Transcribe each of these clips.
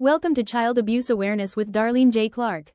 Welcome to Child Abuse Awareness with Darlene J. Clark.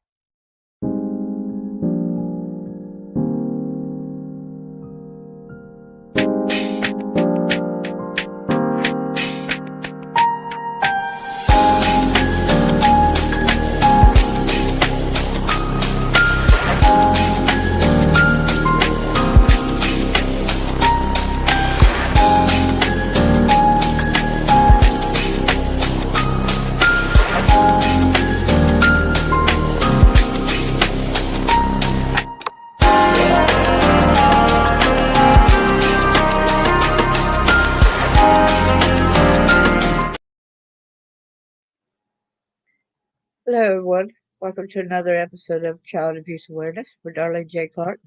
Hello, everyone. Welcome to another episode of Child Abuse Awareness with Darlene J. Clark.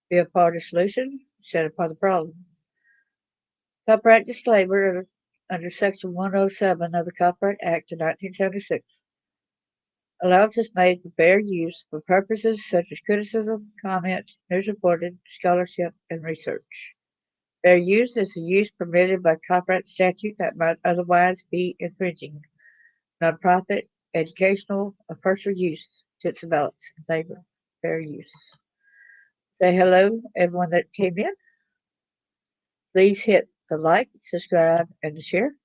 Be a part of the solution, instead of part of the problem. Copyright disclaimer under Section 107 of the Copyright Act of 1976. Allowance is made for fair use for purposes such as criticism, comment, news reporting, scholarship, and research. Fair use is the use permitted by copyright statute that might otherwise be infringing. Nonprofit, educational, or personal use tips and balance in favor of fair use. Say hello, everyone that came in. Please hit the like, subscribe, and the share.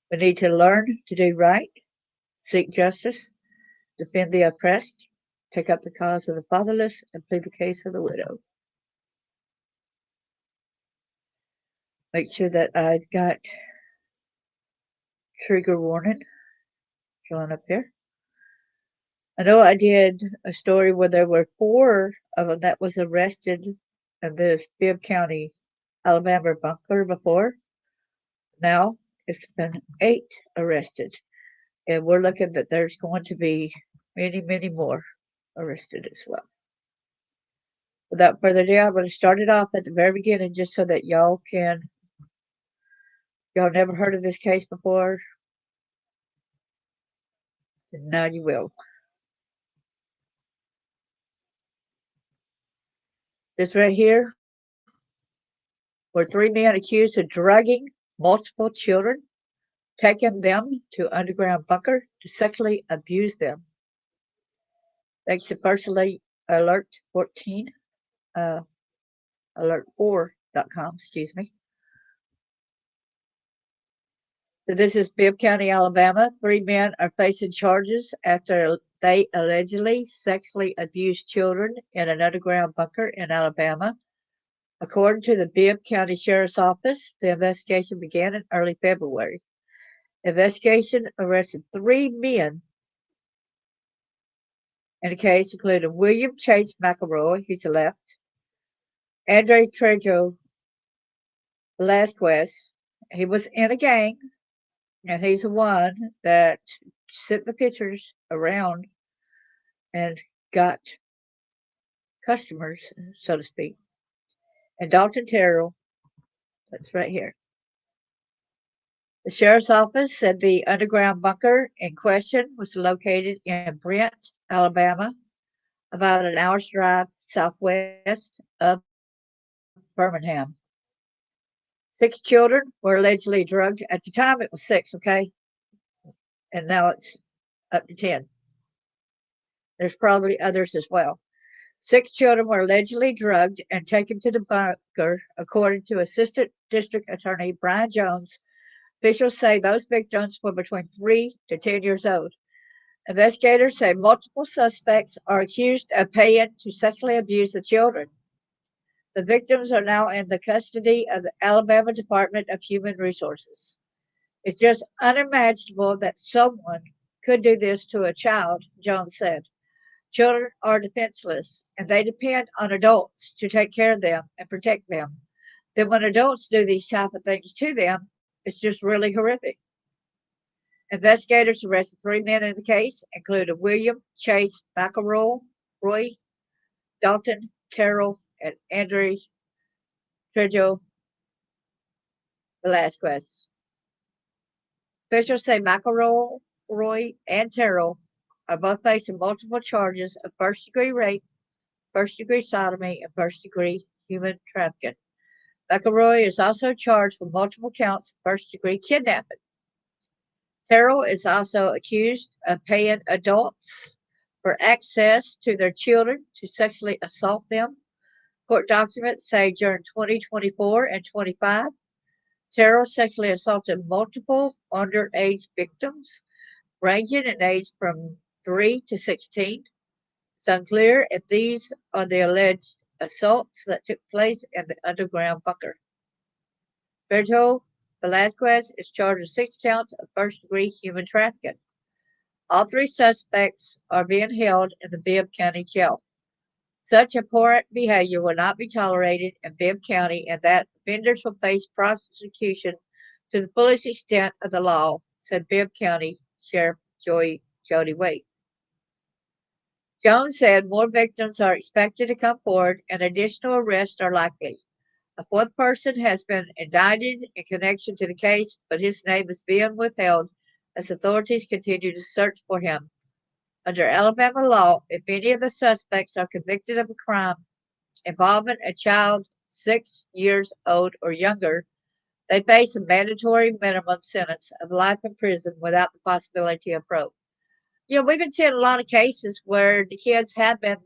We need to learn to do right, seek justice, defend the oppressed, take up the cause of the fatherless, and plead the case of the widow. Make sure that I've got trigger warning showing up here. I know I did a story where there were 4 of them that was arrested in this Bibb County, Alabama bunker before. Now it's been 8 arrested. And we're looking that there's going to be many, many more arrested as well. Without further ado, I'm going to start it off at the very beginning just so that y'all never heard of this case before. And now you will. This right here were 3 men accused of drugging multiple children, taking them to underground bunker to sexually abuse them. Thanks to personally alert 14, alert4.com, excuse me. So this is Bibb County, Alabama. 3 men are facing charges after they allegedly sexually abused children in an underground bunker in Alabama. According to the Bibb County Sheriff's Office, the investigation began in early February. Investigation arrested 3 men in the case, including William Chase McElroy, he's the left, Andre Trejo Velasquez, he was in a gang, and he's the one that sent the pictures around and got customers, so to speak. And Dalton Terrell, that's right here. The sheriff's office said the underground bunker in question was located in Brent, Alabama, about an hour's drive southwest of Birmingham. 6 children were allegedly drugged. At the time, it was 6, okay? And now it's up to 10. There's probably others as well. 6 children were allegedly drugged and taken to the bunker, according to Assistant District Attorney Brian Jones. Officials say those victims were between 3 to 10 years old. Investigators say multiple suspects are accused of paying to sexually abuse the children. The victims are now in the custody of the Alabama Department of Human Resources. It's just unimaginable that someone could do this to a child, Jones said. Children are defenseless, and they depend on adults to take care of them and protect them. Then when adults do these type of things to them, it's just really horrific. Investigators arrested 3 men in the case, including William Chase McElroy, Dalton Terrell, and Andre Trejo Velasquez. Officials say McElroy, and Terrell are both facing multiple charges of first-degree rape, first-degree sodomy, and first-degree human trafficking. McElroy is also charged with multiple counts of first-degree kidnapping. Terrell is also accused of paying adults for access to their children to sexually assault them. Court documents say during 2024 and 25, Terrell sexually assaulted multiple underage victims, ranging in age from 3 to 16. It's unclear if these are the alleged assaults that took place in the underground bunker. Virgil Velasquez is charged with 6 counts of first-degree human trafficking. All 3 suspects are being held in the Bibb County Jail. Such abhorrent behavior will not be tolerated in Bibb County, and that offenders will face prosecution to the fullest extent of the law, said Bibb County Sheriff Jody Waite. Jones said more victims are expected to come forward and additional arrests are likely. A 4th person has been indicted in connection to the case, but his name is being withheld as authorities continue to search for him. Under Alabama law, if any of the suspects are convicted of a crime involving a child 6 years old or younger, they face a mandatory minimum sentence of life in prison without the possibility of parole. We've been seeing a lot of cases where the kids have been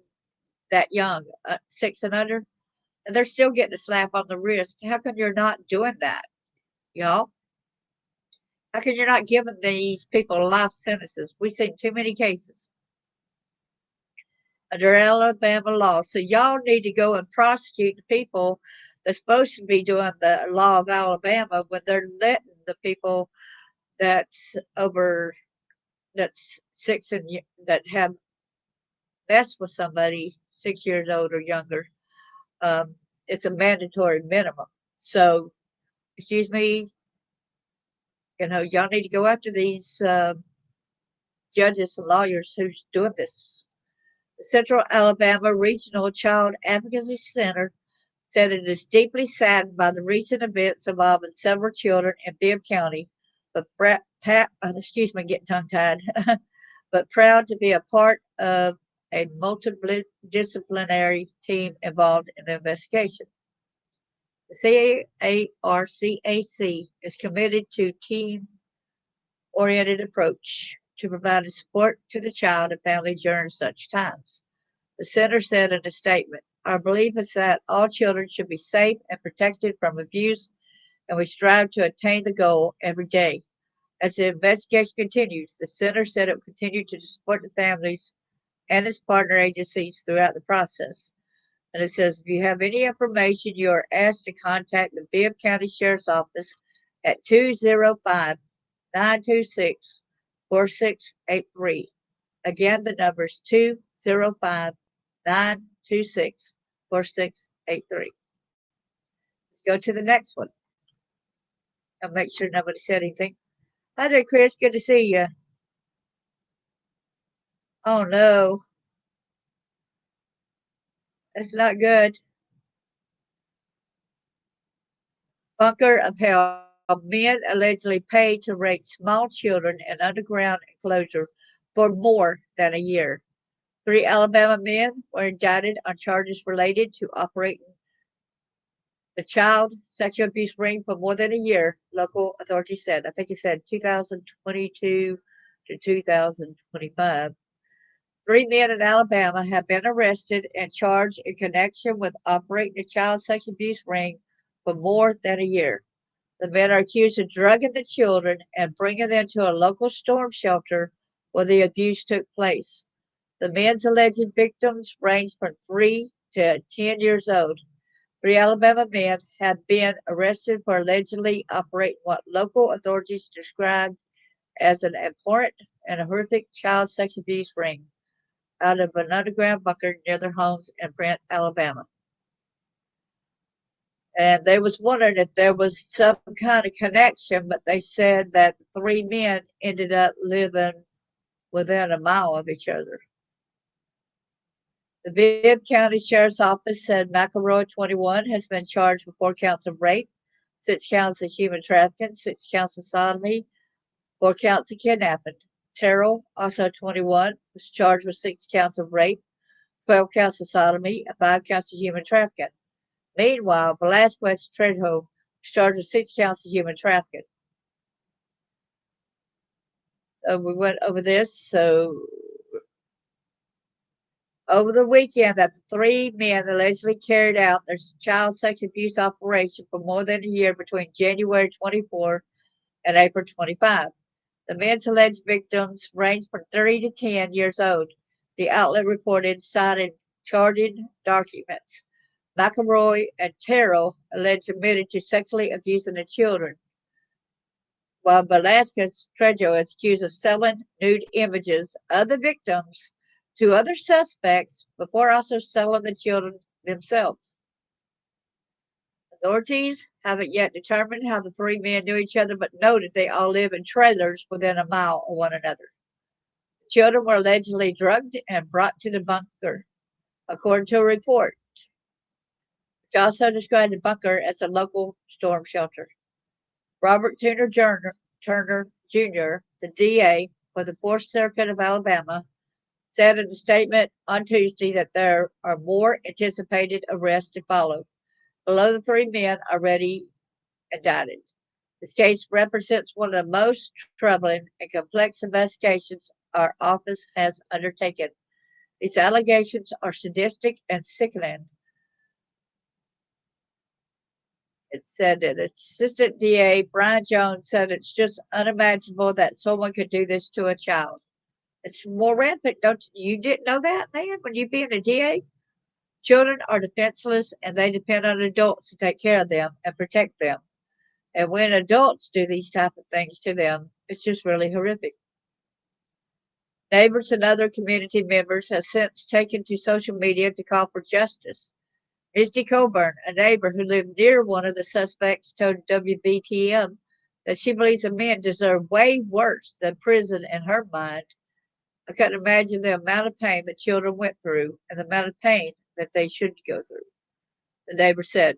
that young, 6 and under, and they're still getting a slap on the wrist. How come you're not doing that? You know, how come you're not giving these people life sentences? We've seen too many cases under Alabama law. So y'all need to go and prosecute the people that's supposed to be doing the law of Alabama when they're letting the people that's over that's six and that have messed with somebody 6 years old or younger. Um, it's a mandatory minimum. So, excuse me, y'all need to go after these judges and lawyers who's doing this. The Central Alabama Regional Child Advocacy Center said it is deeply saddened by the recent events involving several children in Bibb County, but excuse me, getting tongue tied, but proud to be a part of a multidisciplinary team involved in the investigation. The CARCAC is committed to team-oriented approach to providing support to the child and family during such times. The center said in a statement, "Our belief is that all children should be safe and protected from abuse, and we strive to attain the goal every day." As the investigation continues, the center said it will continue to support the families and its partner agencies throughout the process. And it says, if you have any information, you are asked to contact the Bibb County Sheriff's Office at 205-926-4683. Again, the number is 205-926-4683. Let's go to the next one. I'll make sure nobody said anything. Hi there, Chris. Good to see you. Oh, no. That's not good. Bunker of Hell. Men allegedly paid to rape small children in underground enclosure for more than a year. 3 Alabama men were indicted on charges related to operating the child sexual abuse ring for more than a year, local authorities said. I think it said 2022 to 2025. 3 men in Alabama have been arrested and charged in connection with operating a child sex abuse ring for more than a year. The men are accused of drugging the children and bringing them to a local storm shelter where the abuse took place. The men's alleged victims ranged from 3 to 10 years old. 3 Alabama men have been arrested for allegedly operating what local authorities described as an abhorrent and horrific child sex abuse ring out of an underground bunker near their homes in Brent, Alabama. And they was wondering if there was some kind of connection, but they said that the 3 men ended up living within a mile of each other. The Bibb County Sheriff's Office said McElroy, 21, has been charged with 4 counts of rape, 6 counts of human trafficking, 6 counts of sodomy, 4 counts of kidnapping. Terrell, also 21, was charged with 6 counts of rape, 12 counts of sodomy, and 5 counts of human trafficking. Meanwhile, Velasquez Trejo was charged with 6 counts of human trafficking. We went over this. So over the weekend, that the three men allegedly carried out their child sex abuse operation for more than a year between January 24 and April 25. The men's alleged victims ranged from 3 to 10 years old. The outlet reported cited charging documents. McElroy and Terrell alleged admitted to sexually abusing the children, while Velasquez Trejo is accused of selling nude images of the victims to other suspects before also selling the children themselves. Authorities haven't yet determined how the three men knew each other, but noted they all live in trailers within a mile of one another. The children were allegedly drugged and brought to the bunker, according to a report, which also described the bunker as a local storm shelter. Robert Turner Jr., the DA for the Fourth Circuit of Alabama, said in a statement on Tuesday that there are more anticipated arrests to follow. Below the three men already indicted. This case represents one of the most troubling and complex investigations our office has undertaken. These allegations are sadistic and sickening. It said that Assistant DA Brian Jones said it's just unimaginable that someone could do this to a child. It's more rampant, don't you? You didn't know that, man, when you being a DA? Children are defenseless and they depend on adults to take care of them and protect them. And when adults do these type of things to them, it's just really horrific. Neighbors and other community members have since taken to social media to call for justice. Misty Coburn, a neighbor who lived near one of the suspects, told WBTM that she believes the men deserve way worse than prison in her mind. I couldn't imagine the amount of pain the children went through and the amount of pain that they should go through. The neighbor said,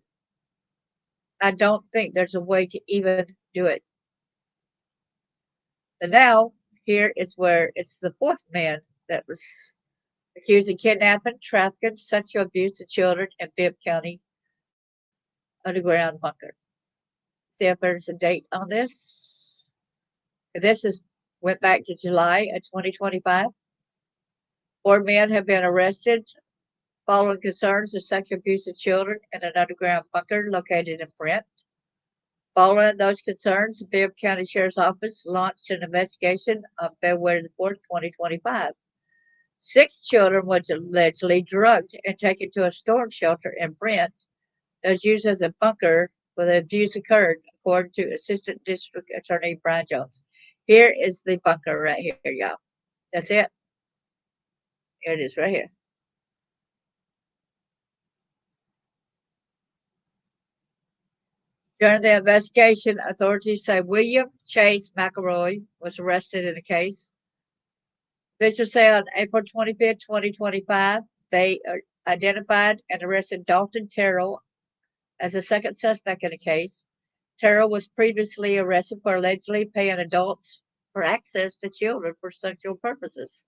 I don't think there's a way to even do it. And now, here is where it's the fourth man that was accused of kidnapping, trafficking, sexual abuse of children in Bibb County underground bunker. See if there's a date on this. This is went back to July of 2025. Four men have been arrested following concerns of sexual abuse of children in an underground bunker located in Brent. Following those concerns, the Bibb County Sheriff's Office launched an investigation on February the 4th, 2025. 6 children were allegedly drugged and taken to a storm shelter in Brent that was used as a bunker where the abuse occurred, according to Assistant District Attorney Brian Jones. Here is the bunker right here, y'all. That's it. Here it is right here. During the investigation, authorities say William Chase McElroy was arrested in the case. Officials say on April 25th, 2025, they identified and arrested Dalton Terrell as the second suspect in the case. Terrell was previously arrested for allegedly paying adults for access to children for sexual purposes.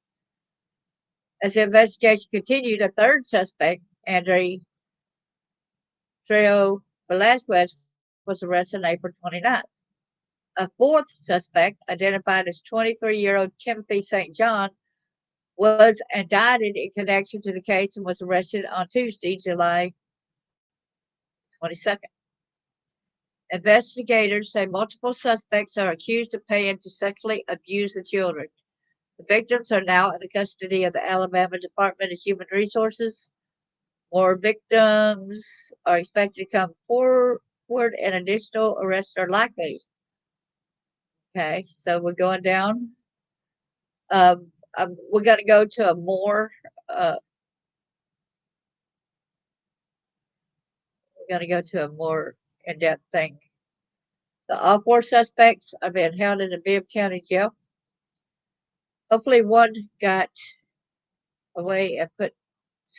As the investigation continued, a third suspect, Andre Trejo Velasquez, was arrested on April 29th. A fourth suspect, identified as 23-year-old Timothy St. John, was indicted in connection to the case and was arrested on Tuesday, July 22nd. Investigators say multiple suspects are accused of paying to sexually abuse the children. The victims are now in the custody of the Alabama Department of Human Resources. More victims are expected to come forward and additional arrests are likely. Okay, so we're going down. We're going to go to a more uh, we're going to go to a more in-depth thing. All four suspects are being held in the Bibb County Jail. Hopefully, one got away and put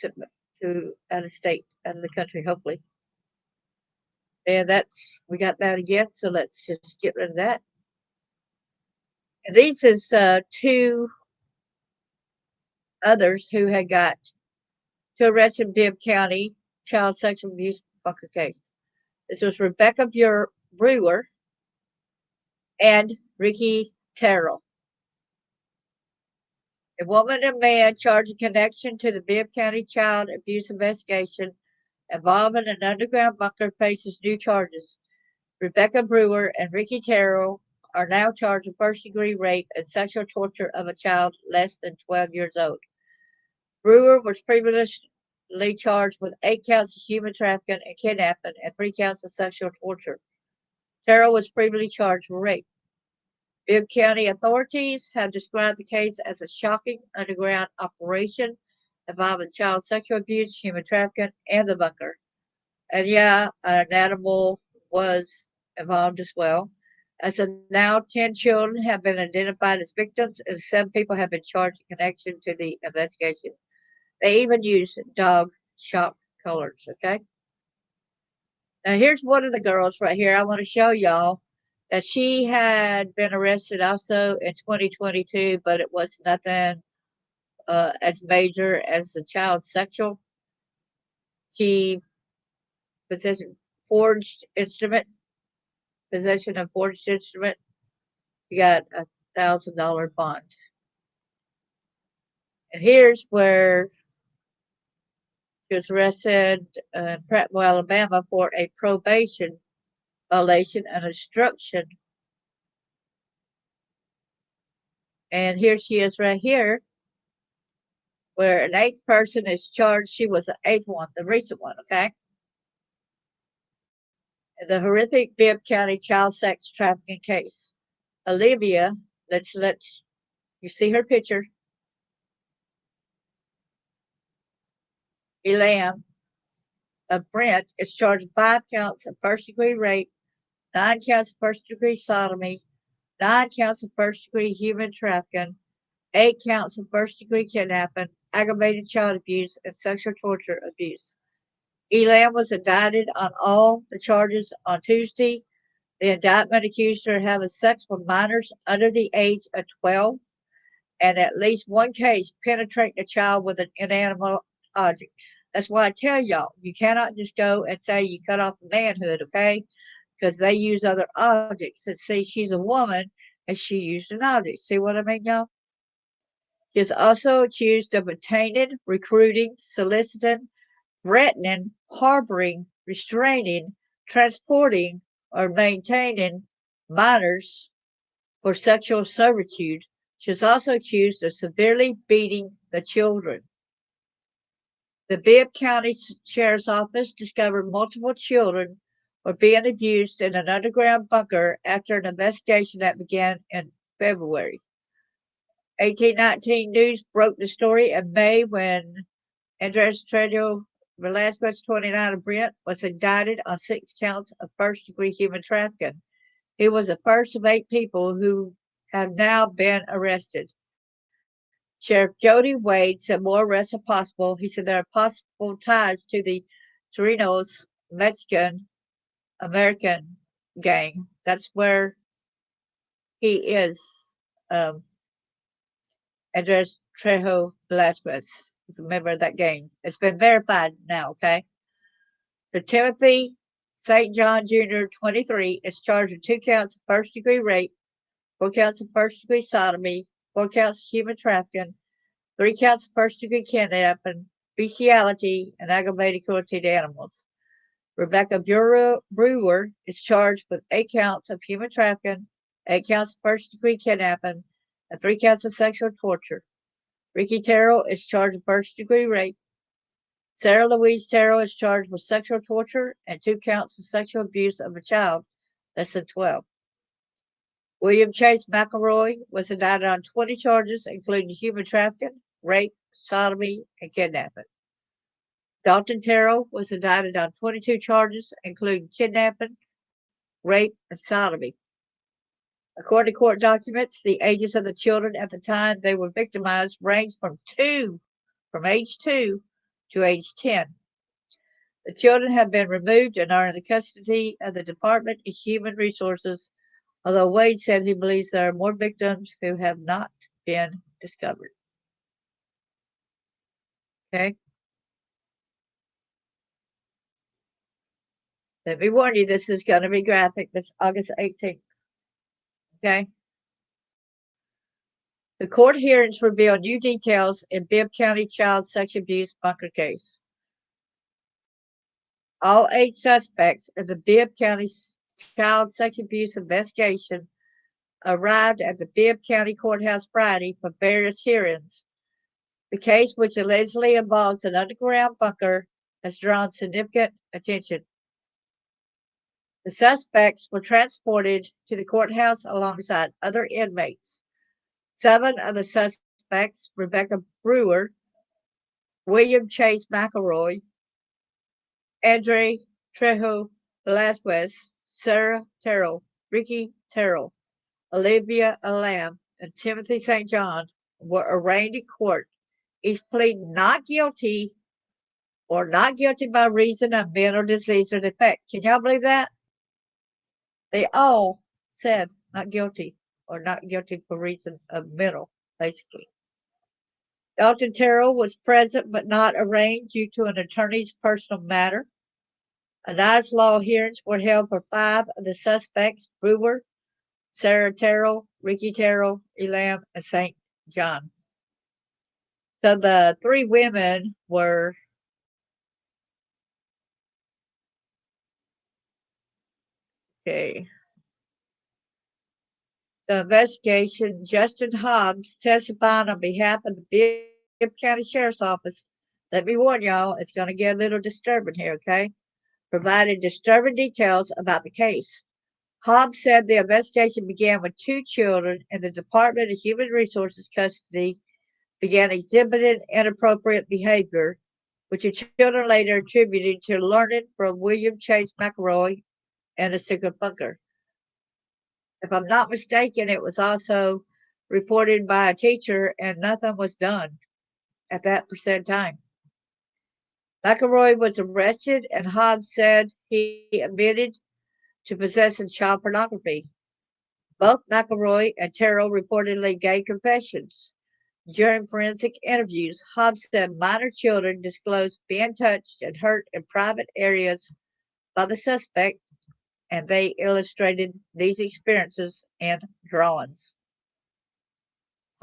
to out of state, out of the country. Hopefully, and we got that again. So let's just get rid of that. And these is two others who had got to arrest in Bibb County child sexual abuse bunker case. This was Rebecca Brewer and Ricky Terrell. A woman and man charged in connection to the Bibb County child abuse investigation involving an underground bunker faces new charges. Rebecca Brewer and Ricky Terrell are now charged with first-degree rape and sexual torture of a child less than 12 years old. Brewer was previously charged with 8 counts of human trafficking and kidnapping and 3 counts of sexual torture. Terrell was previously charged with rape. Bibb County authorities have described the case as a shocking underground operation involving child sexual abuse, human trafficking, and the bunker. And yeah, an animal was involved as well. As of now, 10 children have been identified as victims and 7 people have been charged in connection to the investigation. They even used dog shock collars, okay? Now, here's one of the girls right here. I want to show y'all that she had been arrested also in 2022, but it was nothing as major as the child sexual. She possession forged instrument, possession of forged instrument. She got $1,000 bond. And here's where she was arrested in Prattville, Alabama for a probation violation and obstruction. And here she is right here, where an 8th person is charged. She was the 8th one, the recent one, okay? The horrific Bibb County child sex trafficking case. Olivia, let's you see her picture. Elam of Brent is charged with 5 counts of first-degree rape, 9 counts of first-degree sodomy, 9 counts of first-degree human trafficking, 8 counts of first-degree kidnapping, aggravated child abuse, and sexual torture abuse. Elam was indicted on all the charges on Tuesday. The indictment accused her of having sex with minors under the age of 12 and at least one case penetrating a child with an inanimate object. That's why I tell y'all, you cannot just go and say you cut off manhood, okay? Because they use other objects. And see, she's a woman and she used an object. See what I mean, y'all? She is also accused of obtaining, recruiting, soliciting, threatening, harboring, restraining, transporting, or maintaining minors for sexual servitude. She is also accused of severely beating the children. The Bibb County Sheriff's Office discovered multiple children were being abused in an underground bunker after an investigation that began in February. 1819 News broke the story in May when Andres Trejo Velasquez, 29 of Brent, was indicted on 6 counts of first-degree human trafficking. He was the first of 8 people who have now been arrested. Sheriff Jody Wade said more arrests are possible. He said there are possible ties to the Torinos Mexican American gang. That's where he is. Andres Trejo Velasquez is a member of that gang. It's been verified now, okay? So Timothy St. John Jr., 23, is charged with 2 counts of first-degree rape, 4 counts of first-degree sodomy, 4 counts of human trafficking, 3 counts of first-degree kidnapping, bestiality, and aggravated cruelty to animals. Rebecca Brewer is charged with 8 counts of human trafficking, 8 counts of first-degree kidnapping, and 3 counts of sexual torture. Ricky Terrell is charged with first-degree rape. Sarah Louise Terrell is charged with sexual torture and 2 counts of sexual abuse of a child less than 12. William Chase McElroy was indicted on 20 charges, including human trafficking, rape, sodomy, and kidnapping. Dalton Terrell was indicted on 22 charges, including kidnapping, rape, and sodomy. According to court documents, the ages of the children at the time they were victimized ranged from age 2 to age 10. The children have been removed and are in the custody of the Department of Human Resources, although Wade said he believes there are more victims who have not been discovered. Okay. Let me warn you, this is going to be graphic. This August 18th. Okay. The court hearings reveal new details in Bibb County child sex abuse bunker case. All 8 suspects in the Bibb County child sex abuse investigation arrived at the Bibb County Courthouse Friday for various hearings. The case, which allegedly involves an underground bunker, has drawn significant attention. The suspects were transported to the courthouse alongside other inmates. 7 of the suspects, Rebecca Brewer, William Chase McElroy, Andre Trejo Velasquez, Sarah Terrell, Ricky Terrell, Olivia Alam, and Timothy St. John, were arraigned in court, each pleading not guilty or not guilty by reason of mental disease or defect. Can y'all believe that? They all said not guilty or not guilty for reason of mental, basically. Dalton Terrell was present but not arraigned due to an attorney's personal matter. Anonymous law hearings were held for 5 of the suspects: Brewer, Sarah Terrell, Ricky Terrell, Elam, and St. John. So the 3 women were okay. The investigation, Justin Hobbs testifying on behalf of the Bibb County Sheriff's Office. Let me warn y'all, it's going to get a little disturbing here, okay? Provided disturbing details about the case. Hobbs said the investigation began with 2 children in the Department of Human Resources custody began exhibiting inappropriate behavior, which the children later attributed to learning from William Chase McElroy in a secret bunker. If I'm not mistaken, it was also reported by a teacher, and nothing was done at that percent time. McElroy was arrested, and Hobbs said he admitted to possessing child pornography. Both McElroy and Terrell reportedly gave confessions. During forensic interviews, Hobbs said minor children disclosed being touched and hurt in private areas by the suspect, and they illustrated these experiences in drawings.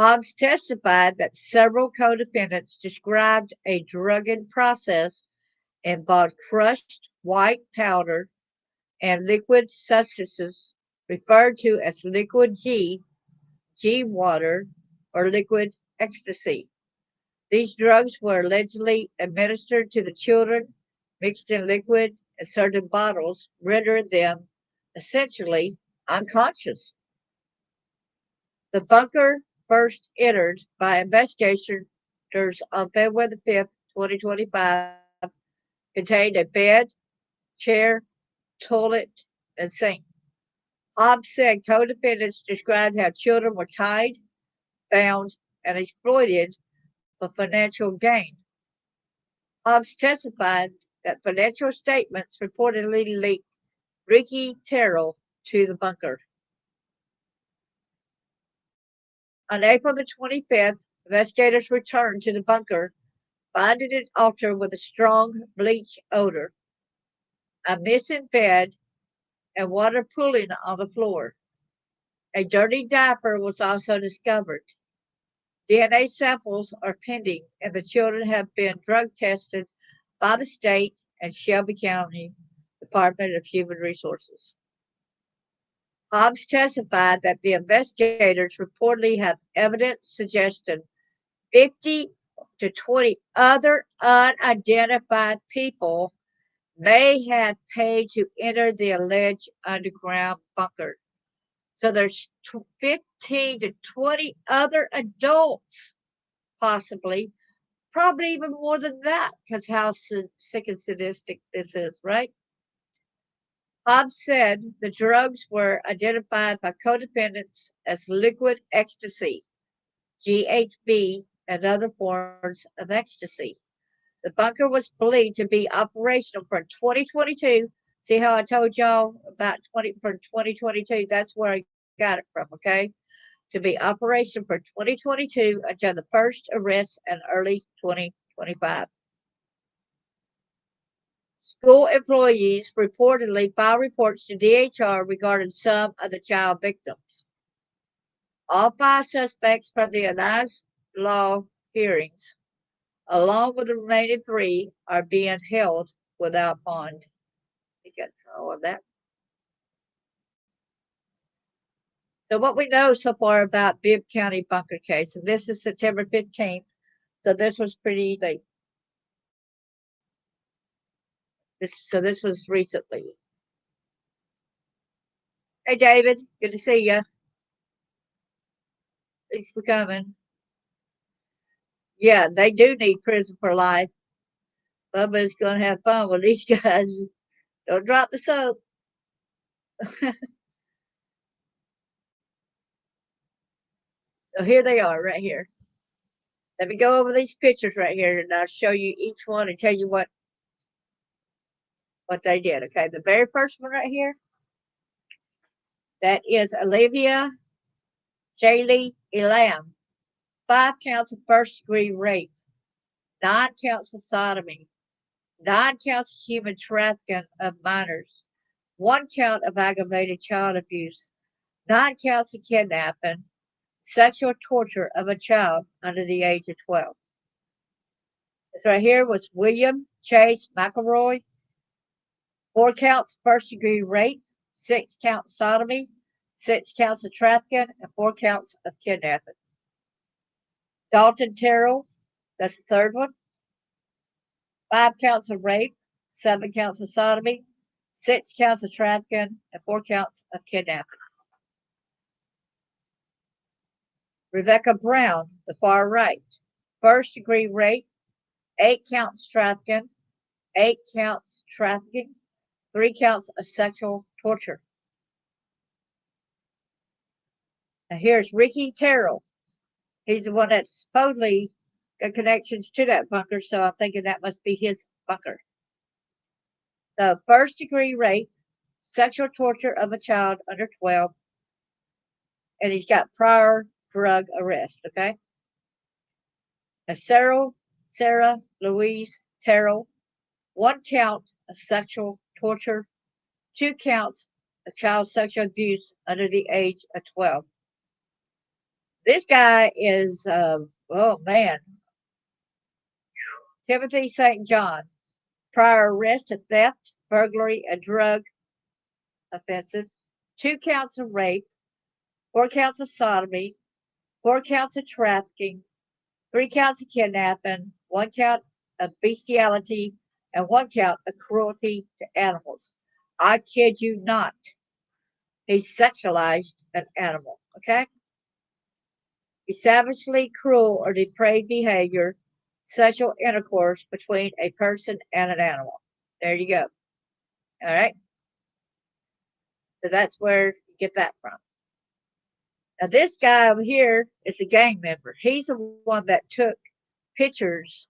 Hobbs testified that several co-defendants described a drugging process involved crushed white powder and liquid substances referred to as liquid G water, or liquid ecstasy. These drugs were allegedly administered to the children, mixed in liquid in certain bottles, rendering them essentially unconscious. The bunker, first entered by investigators on February the 5th, 2025, contained a bed, chair, toilet, and sink. Hobbs said co-defendants described how children were tied, bound, and exploited for financial gain. Hobbs testified that financial statements reportedly linked Ricky Terrell to the bunker. On April the 25th, investigators returned to the bunker, finding an altar with a strong bleach odor, a missing bed, and water pooling on the floor. A dirty diaper was also discovered. DNA samples are pending, and the children have been drug tested by the state and Shelby County Department of Human Resources. Hobbs testified that the investigators reportedly have evidence suggesting 50 to 20 other unidentified people may have paid to enter the alleged underground bunker. So there's 15 to 20 other adults, possibly, probably even more than that, because how sick and sadistic this is, right? Hobbs said the drugs were identified by co-defendants as liquid ecstasy, GHB, and other forms of ecstasy. The bunker was believed to be operational for 2022. See how I told y'all about 2022? That's where I got it from, okay? To be operational for 2022 until the first arrest in early 2025. School employees reportedly filed reports to DHR regarding some of the child victims. All 5 suspects from the announced law hearings, along with the remaining 3, are being held without bond. I think that's all of that. So what we know so far about Bibb County bunker case, and this is September 15th, so this was pretty late. This was recently. Hey, David, good to see you. Thanks for coming. Yeah, they do need prison for life. Bubba's going to have fun with these guys. Don't drop the soap. So here they are right here. Let me go over these pictures right here, and I'll show you each one and tell you what they did. Okay, the very first one right here, that is Olivia Jaylee Elam. 5 counts of first-degree rape, 9 counts of sodomy, 9 counts of human trafficking of minors, 1 count of aggravated child abuse, 9 counts of kidnapping, sexual torture of a child under the age of 12. This right here was William Chase McElroy. 4 counts first-degree rape, 6 counts sodomy, 6 counts of trafficking, and 4 counts of kidnapping. Dalton Terrell, that's the third one. 5 counts of rape, 7 counts of sodomy, 6 counts of trafficking, and 4 counts of kidnapping. Rebecca Brown, the far right. First degree rape, 8 counts trafficking, 8 counts trafficking, 3 counts of sexual torture. Now here's Ricky Terrell. He's the one that supposedly got connections to that bunker, so I'm thinking that must be his bunker. So first degree rape, sexual torture of a child under 12, and he's got prior drug arrest, okay? Now Sarah Louise Terrell, 1 count of sexual torture, 2 counts of child sexual abuse under the age of 12. This guy is, oh man, Timothy St. John, prior arrest of theft, burglary, and drug offensive, 2 counts of rape, 4 counts of sodomy, 4 counts of trafficking, 3 counts of kidnapping, 1 count of bestiality, and 1 count of cruelty to animals. I kid you not. He sexualized an animal, okay? He savagely cruel or depraved behavior, sexual intercourse between a person and an animal. There you go. All right. So that's where you get that from. Now, this guy over here is a gang member. He's the one that took pictures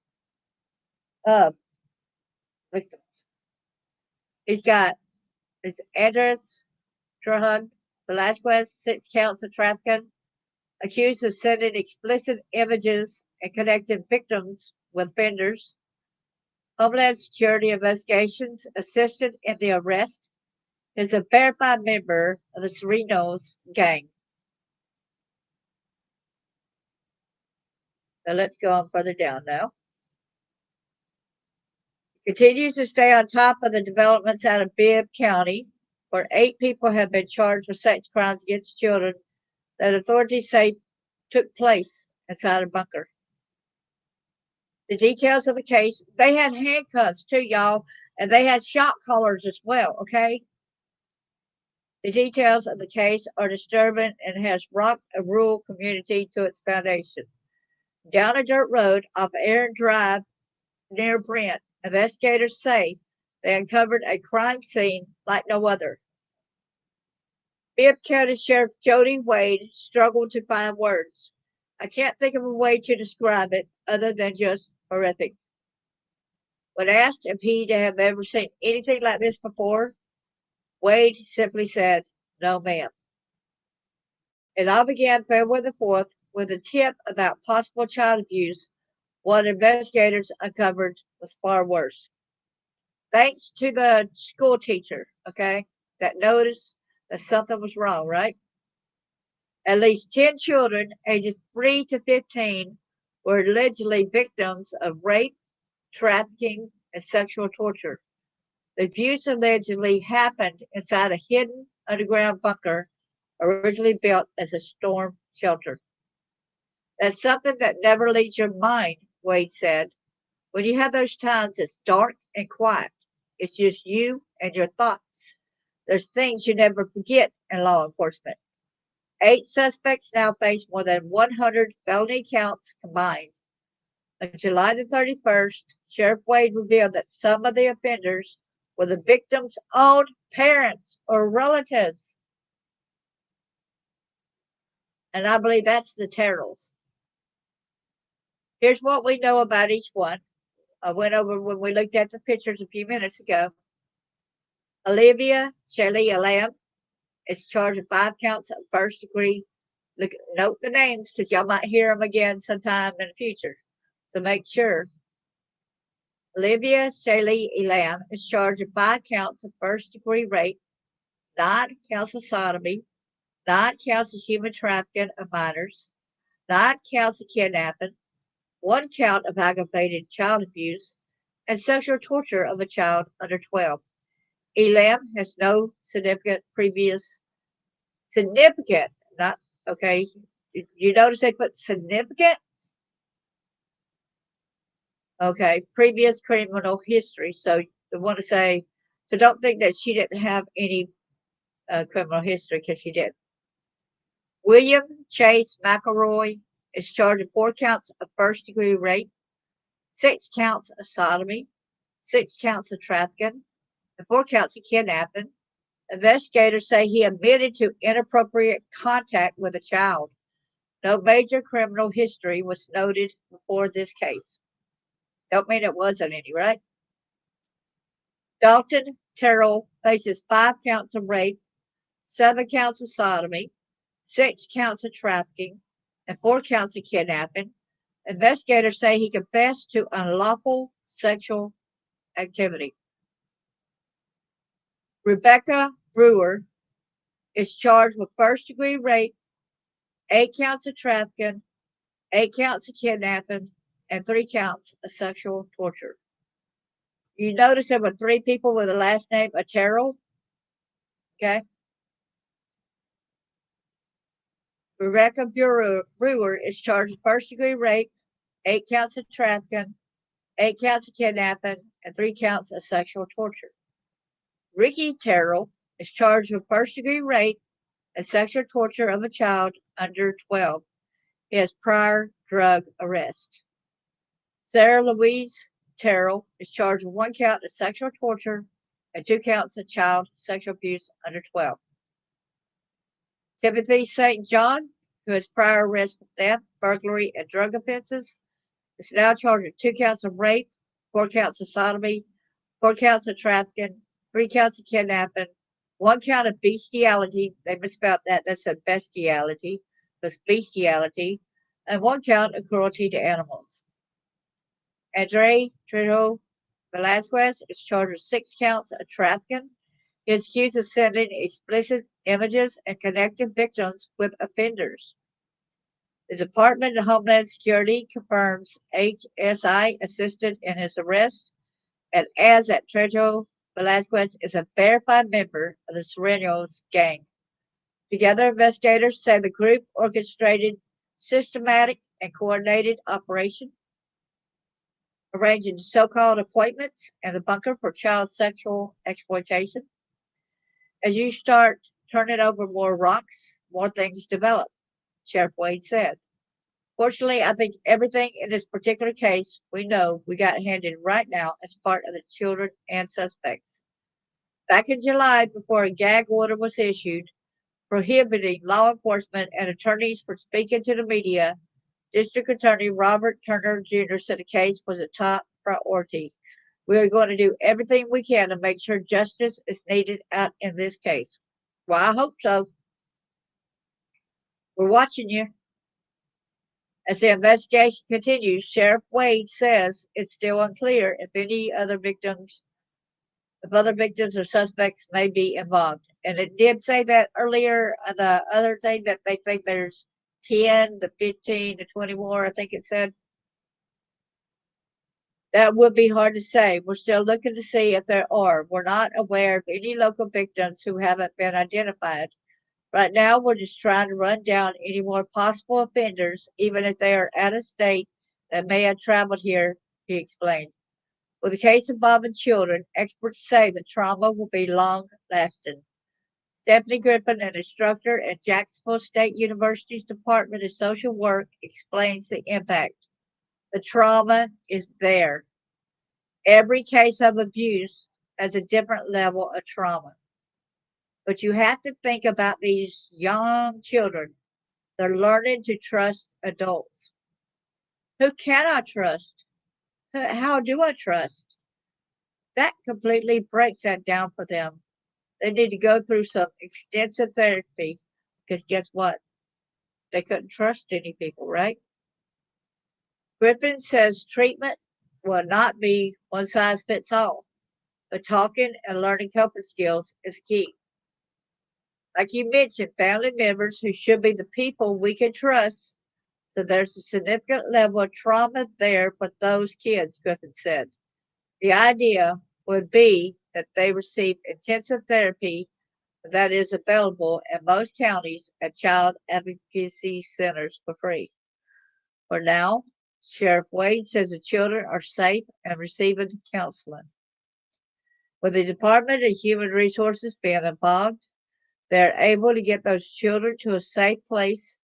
of victims. He's got his Andres Trahan Velasquez, 6 counts of trafficking, accused of sending explicit images and connecting victims with offenders. Homeland Security investigations assisted in the arrest. Is a verified member of the Cerritos gang. So let's go on further down now. Continues to stay on top of the developments out of Bibb County, where 8 people have been charged with sex crimes against children that authorities say took place inside a bunker. The details of the case, they had handcuffs too, y'all, and they had shock collars as well, okay? The details of the case are disturbing and has rocked a rural community to its foundation. Down a dirt road off Aaron Drive near Brent, investigators say they uncovered a crime scene like no other. Bibb County Sheriff Jody Wade struggled to find words. I can't think of a way to describe it other than just horrific. When asked if he'd have ever seen anything like this before, Wade simply said, "No, ma'am." It all began February the 4th with a tip about possible child abuse. What investigators uncovered was far worse. thanks to the school teacher, okay, that noticed that something was wrong, right? At least 10 children ages 3 to 15 were allegedly victims of rape, trafficking, and sexual torture. The abuse allegedly happened inside a hidden underground bunker originally built as a storm shelter. That's something that never leaves your mind, Wade said. When you have those times, it's dark and quiet. It's just you and your thoughts. There's things you never forget in law enforcement. 8 suspects now face more than 100 felony counts combined. On July the 31st, Sheriff Wade revealed that some of the offenders were the victim's own parents or relatives. And I believe that's the Terrells. Here's what we know about each one. I went over when we looked at the pictures a few minutes ago. Olivia Shelley Lamb is charged with 5 counts of first degree. Note the names because y'all might hear them again sometime in the future. So make sure. Olivia Shelley Lamb is charged with 5 counts of first degree rape, 9 counts of sodomy, 9 counts of human trafficking of minors, 9 counts of kidnapping, 1 count of aggravated child abuse, and sexual torture of a child under 12. Elam has no significant, not, okay, you notice they put significant? Okay, previous criminal history. So they want to say, so don't think that she didn't have any criminal history because she did. William Chase McElroy is charged with 4 counts of first degree rape, 6 counts of sodomy, 6 counts of trafficking, and 4 counts of kidnapping. Investigators say he admitted to inappropriate contact with a child. No major criminal history was noted before this case. Don't mean it wasn't any, right? Dalton Terrell faces 5 counts of rape, 7 counts of sodomy, 6 counts of trafficking, and 4 counts of kidnapping. Investigators say he confessed to unlawful sexual activity. Rebecca Brewer is charged with first degree rape, 8 counts of trafficking, 8 counts of kidnapping, and 3 counts of sexual torture. You notice there were 3 people with the last name of Terrell. Okay. Rebecca Brewer is charged with first degree rape, 8 counts of trafficking, 8 counts of kidnapping, and 3 counts of sexual torture. Ricky Terrell is charged with first degree rape and sexual torture of a child under 12. He has prior drug arrest. Sarah Louise Terrell is charged with 1 count of sexual torture and 2 counts of child sexual abuse under 12. Timothy St. John, who has prior arrest for theft, burglary, and drug offenses, is now charged with 2 counts of rape, 4 counts of sodomy, 4 counts of trafficking, 3 counts of kidnapping, 1 count of bestiality. They misspelled that. That's a bestiality. That's bestiality. And 1 count of cruelty to animals. Andre Trejo Velasquez is charged with 6 counts of trafficking. He is accused of sending explicit images and connecting victims with offenders. The Department of Homeland Security confirms HSI assisted in his arrest and adds that Trejo Velasquez is a verified member of the Serenos gang. Together, investigators say the group orchestrated systematic and coordinated operation, arranging so-called appointments in the bunker for child sexual exploitation. As you start turning over more rocks, more things develop, Sheriff Wade said. Fortunately, I think everything in this particular case we know we got handed right now as part of the children and suspects. Back in July, before a gag order was issued prohibiting law enforcement and attorneys from speaking to the media, District Attorney Robert Turner Jr. said the case was a top priority. We are going to do everything we can to make sure justice is needed out in this case. Well, I hope so. We're watching you. As the investigation continues, Sheriff Wade says it's still unclear if any other victims if other victims or suspects may be involved. And it did say that earlier, the other thing that they think there's 10 to 15 to 20 more, I think it said. That would be hard to say. We're still looking to see if there are. We're not aware of any local victims who haven't been identified. Right now, we're just trying to run down any more possible offenders, even if they are out of state that may have traveled here, he explained. With the case involving children, experts say the trauma will be long lasting. Stephanie Griffin, an instructor at Jacksonville State University's Department of Social Work, explains the impact. The trauma is there. Every case of abuse has a different level of trauma. But you have to think about these young children. They're learning to trust adults. Who can I trust? How do I trust? That completely breaks that down for them. They need to go through some extensive therapy because guess what? They couldn't trust any people, right? Griffin says treatment will not be one size fits all, but talking and learning coping skills is key. Like you mentioned, family members who should be the people we can trust. So there's a significant level of trauma there for those kids, Griffin said. The idea would be that they receive intensive therapy that is available in most counties at child advocacy centers for free. For now, Sheriff Wade says the children are safe and receiving counseling. With the Department of Human Resources being involved, they're able to get those children to a safe place,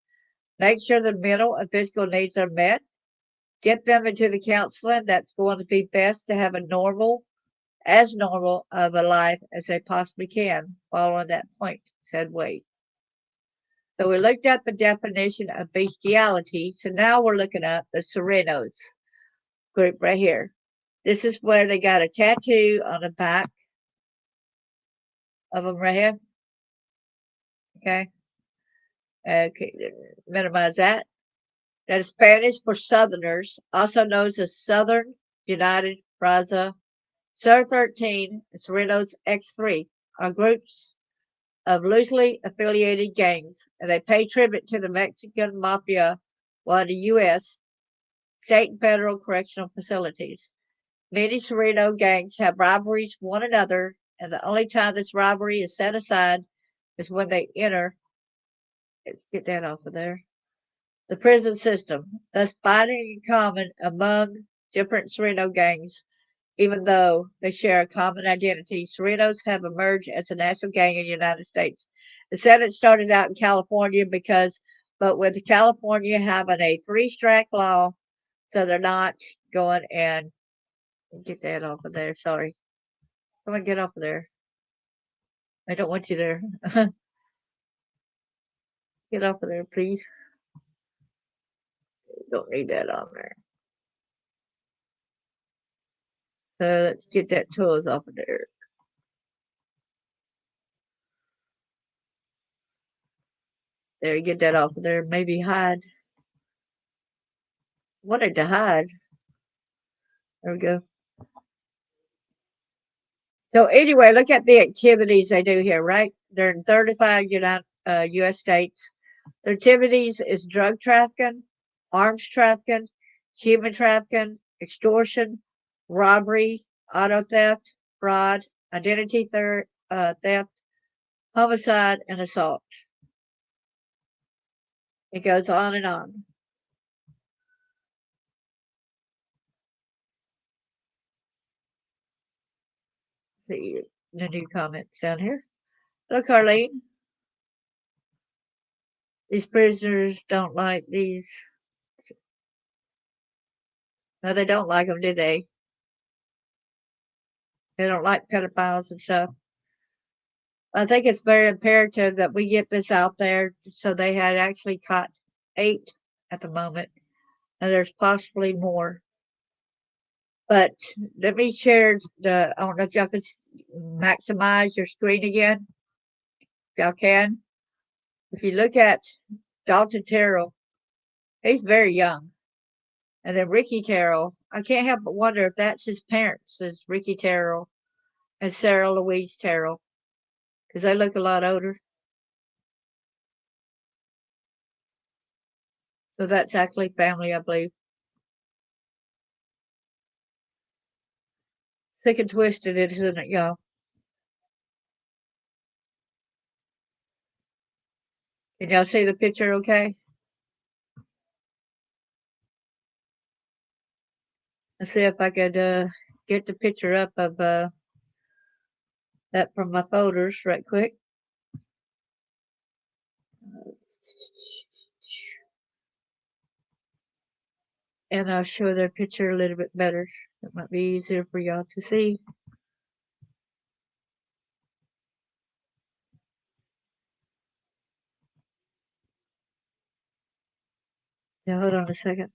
make sure their mental and physical needs are met, get them into the counseling that's going to be best to have as normal of a life as they possibly can, following that point, said Wade. So we looked at the definition of bestiality. So now we're looking at the Serenos group right here. This is where they got a tattoo on the back of them right here. Okay. Okay. Minimize that. That is Spanish for Southerners, also known as Southern United Raza. Sur 13 and Serenos X3 are groups of loosely affiliated gangs, and they pay tribute to the Mexican mafia while the U.S. state and federal correctional facilities. Many Sereno gangs have rivalries with one another, and the only time this rivalry is set aside is when they enter. Let's get that off of there. The prison system, thus finding in common among different Sereno gangs, even though they share a common identity. Serenos have emerged as a national gang in the United States. It said it started out in California but with California having a three-strike law, so they're not going and get that off of there. Sorry. Come on, get off of there. I don't want you there. Get off of there, please. Don't need that on there. So let's get that tools off of there. There, get that off of there. Maybe hide. Wanted to hide. There we go. So anyway, look at the activities they do here, right? They're in 35 U.S. states. Their activities is drug trafficking, arms trafficking, human trafficking, extortion, robbery, auto theft, fraud, identity theft, homicide, and assault. It goes on and on. See the new comments down here. Hello, Carlene. These prisoners don't like these. No, they don't like them, do they? They don't like pedophiles and stuff. I think it's very imperative that we get this out there. So they had actually caught 8 at the moment, and there's possibly more. But let me share I don't know if y'all can maximize your screen again. If y'all can. If you look at Dalton Terrell, he's very young. And then Ricky Terrell, I can't help but wonder if that's his parents, is Ricky Terrell. and Sarah Louise Terrell, because they look a lot older. So that's actually family, I believe. Sick and twisted, isn't it, y'all? Can y'all see the picture okay? Let's see if I could get the picture up of that from my folders right quick. And I'll show their picture a little bit better. It might be easier for y'all to see. Now, hold on a second.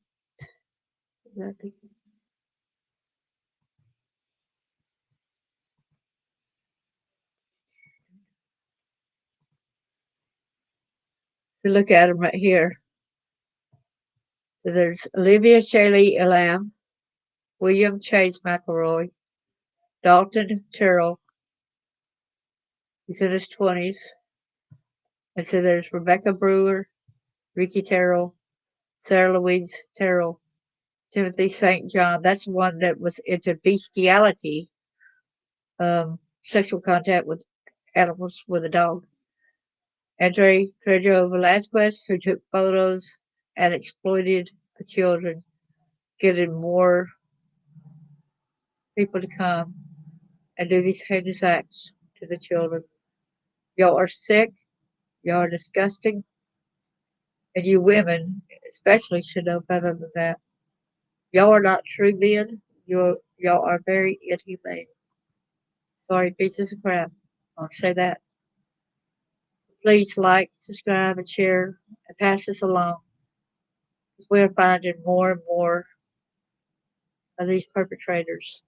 So look at them right here. So there's Olivia Shaylee Elam, William Chase McElroy, Dalton Terrell. He's in his 20s. And so there's Rebecca Brewer, Ricky Terrell, Sarah Louise Terrell, Timothy St. John. That's one that was into bestiality, sexual contact with animals with a dog. Andre Trejo Velasquez, who took photos and exploited the children, getting more people to come and do these heinous acts to the children. Y'all are sick. Y'all are disgusting. And you women, especially, should know better than that. Y'all are not true men. Y'all are very inhumane. Sorry, pieces of crap. I'll say that. Please like, subscribe, and share, and pass this along. We're finding more and more of these perpetrators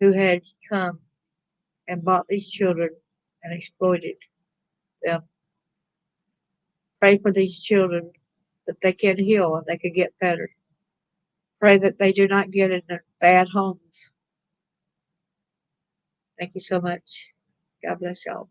who had come and bought these children and exploited them. Pray for these children that they can heal and they can get better. Pray that they do not get in bad homes. Thank you so much. God bless y'all.